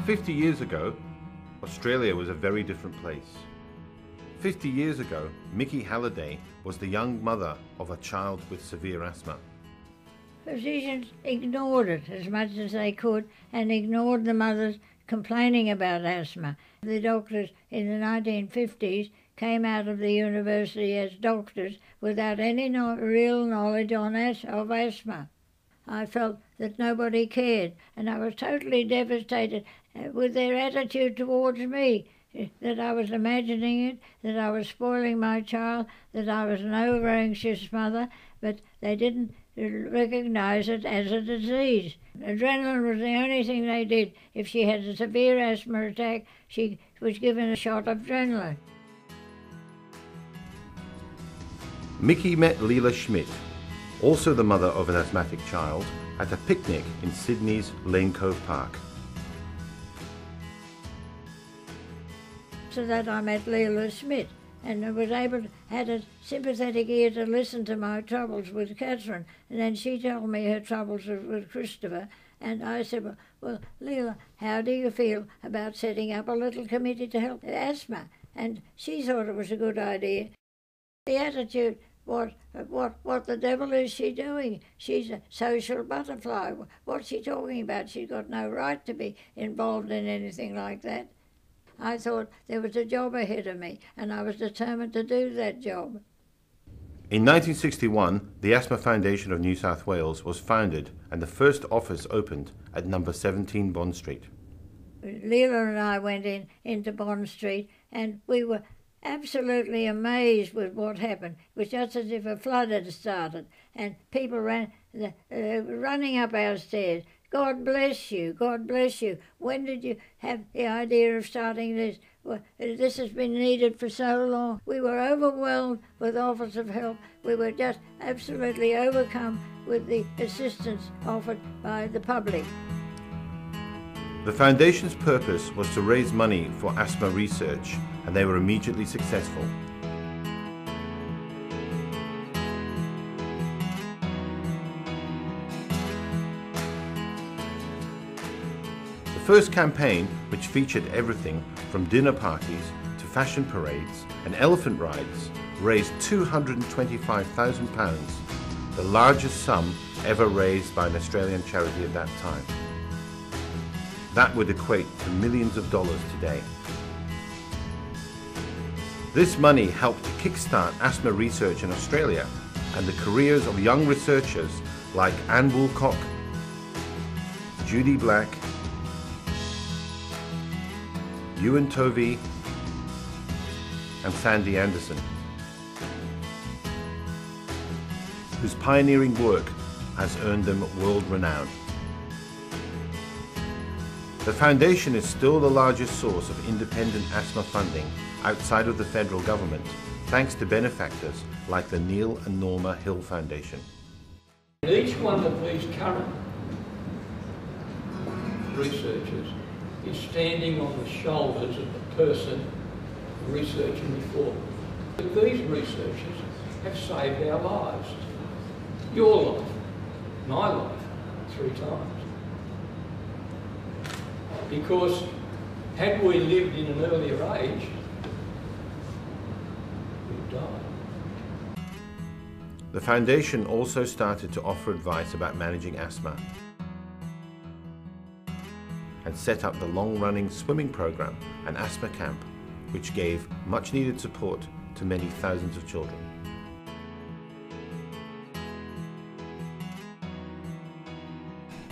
50 years ago, Australia was a very different place. 50 years ago, Mickey Halliday was the young mother of a child with severe asthma. Physicians ignored it as much as they could and ignored the mothers complaining about asthma. The doctors in the 1950s came out of the university as doctors without any real knowledge of asthma. I felt that nobody cared, and I was totally devastated with their attitude towards me, that I was imagining it, that I was spoiling my child, that I was an over-anxious mother, but they didn't recognise it as a disease. Adrenaline was the only thing they did. If she had a severe asthma attack, she was given a shot of adrenaline. Mickey met Leela Schmidt, also the mother of an asthmatic child, at a picnic in Sydney's Lane Cove Park. So that I met Leela Schmidt and I was had a sympathetic ear to listen to my troubles with Catherine. And then she told me her troubles with Christopher. And I said, well, Leela, how do you feel about setting up a little committee to help asthma? And she thought it was a good idea. The attitude, what the devil is she doing? She's a social butterfly. What's she talking about? She's got no right to be involved in anything like that. I thought there was a job ahead of me, and I was determined to do that job. In 1961, the Asthma Foundation of New South Wales was founded and the first office opened at number 17 Bond Street. Leela and I went into Bond Street, and we were absolutely amazed with what happened. It was just as if a flood had started, and people running up our stairs. God bless you, God bless you. When did you have the idea of starting this? Well, this has been needed for so long. We were overwhelmed with offers of help. We were just absolutely overcome with the assistance offered by the public. The Foundation's purpose was to raise money for asthma research, and they were immediately successful. The first campaign, which featured everything from dinner parties to fashion parades and elephant rides, raised £225,000, the largest sum ever raised by an Australian charity at that time. That would equate to millions of dollars today. This money helped to kickstart asthma research in Australia and the careers of young researchers like Anne Woolcock, Judy Black, Ewan Tovey and Sandy Anderson, whose pioneering work has earned them world renown. The Foundation is still the largest source of independent asthma funding outside of the federal government, thanks to benefactors like the Neil and Norma Hill Foundation. Each one of these current researchers is standing on the shoulders of the person researching before. But these researchers have saved our lives. Your life, my life, 3 times. Because had we lived in an earlier age, we'd die. The Foundation also started to offer advice about managing asthma and set up the long-running swimming program and asthma camp, which gave much-needed support to many thousands of children.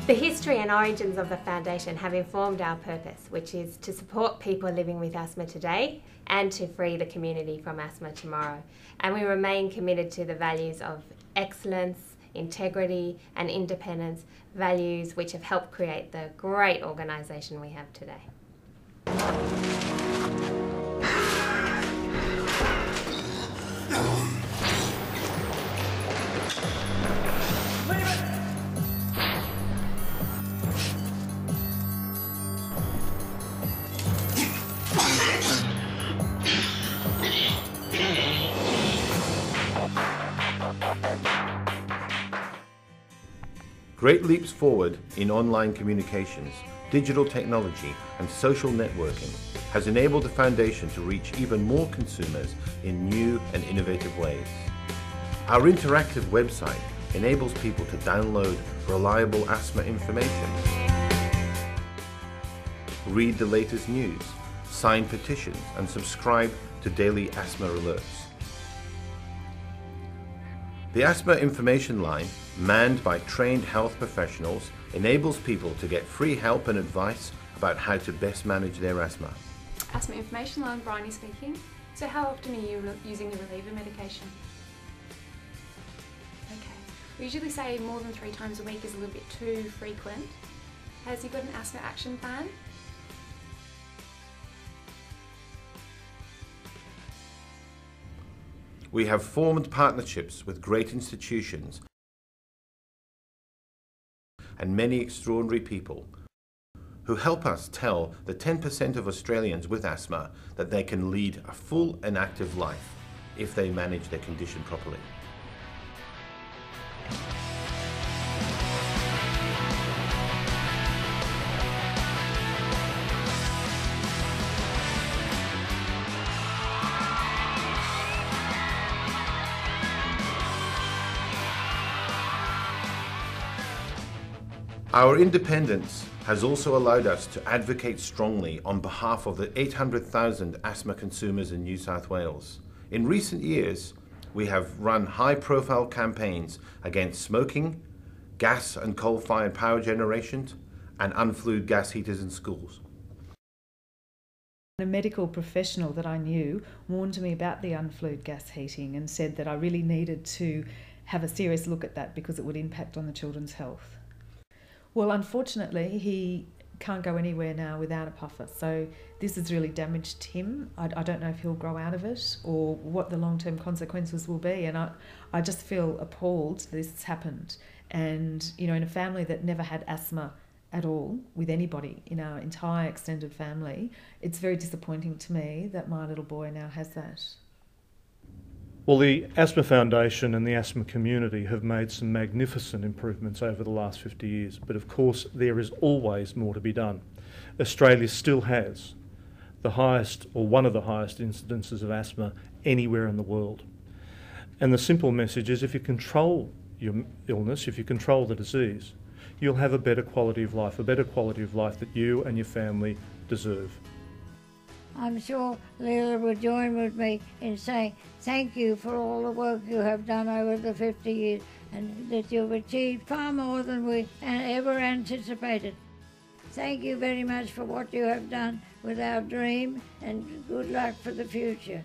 The history and origins of the Foundation have informed our purpose, which is to support people living with asthma today and to free the community from asthma tomorrow. And we remain committed to the values of excellence, integrity and independence, values which have helped create the great organisation we have today. Great leaps forward in online communications digital technology and social networking has enabled the Foundation to reach even more consumers in new and innovative ways. Our interactive website enables people to download reliable asthma information, read the latest news, sign petitions and subscribe to daily asthma alerts. The Asthma Information Line, manned by trained health professionals, enables people to get free help and advice about how to best manage their asthma. Asthma Information Line, Bryony speaking. So how often are you using the reliever medication? Okay. We usually say more than 3 times a week is a little bit too frequent. Has he got an asthma action plan? We have formed partnerships with great institutions and many extraordinary people who help us tell the 10% of Australians with asthma that they can lead a full and active life if they manage their condition properly. Our independence has also allowed us to advocate strongly on behalf of the 800,000 asthma consumers in New South Wales. In recent years, we have run high-profile campaigns against smoking, gas and coal-fired power generation, and unflued gas heaters in schools. A medical professional that I knew warned me about the unflued gas heating and said that I really needed to have a serious look at that because it would impact on the children's health. Well, unfortunately, he can't go anywhere now without a puffer, so this has really damaged him. I don't know if he'll grow out of it or what the long-term consequences will be, and I just feel appalled that this has happened. And, you know, in a family that never had asthma at all with anybody in our entire extended family, it's very disappointing to me that my little boy now has that. Well, the Asthma Foundation and the asthma community have made some magnificent improvements over the last 50 years, but of course there is always more to be done. Australia still has the highest, or one of the highest, incidences of asthma anywhere in the world. And the simple message is if you control your illness, if you control the disease, you'll have a better quality of life that you and your family deserve. I'm sure Leila would join with me in saying thank you for all the work you have done over the 50 years and that you've achieved far more than we ever anticipated. Thank you very much for what you have done with our dream and good luck for the future.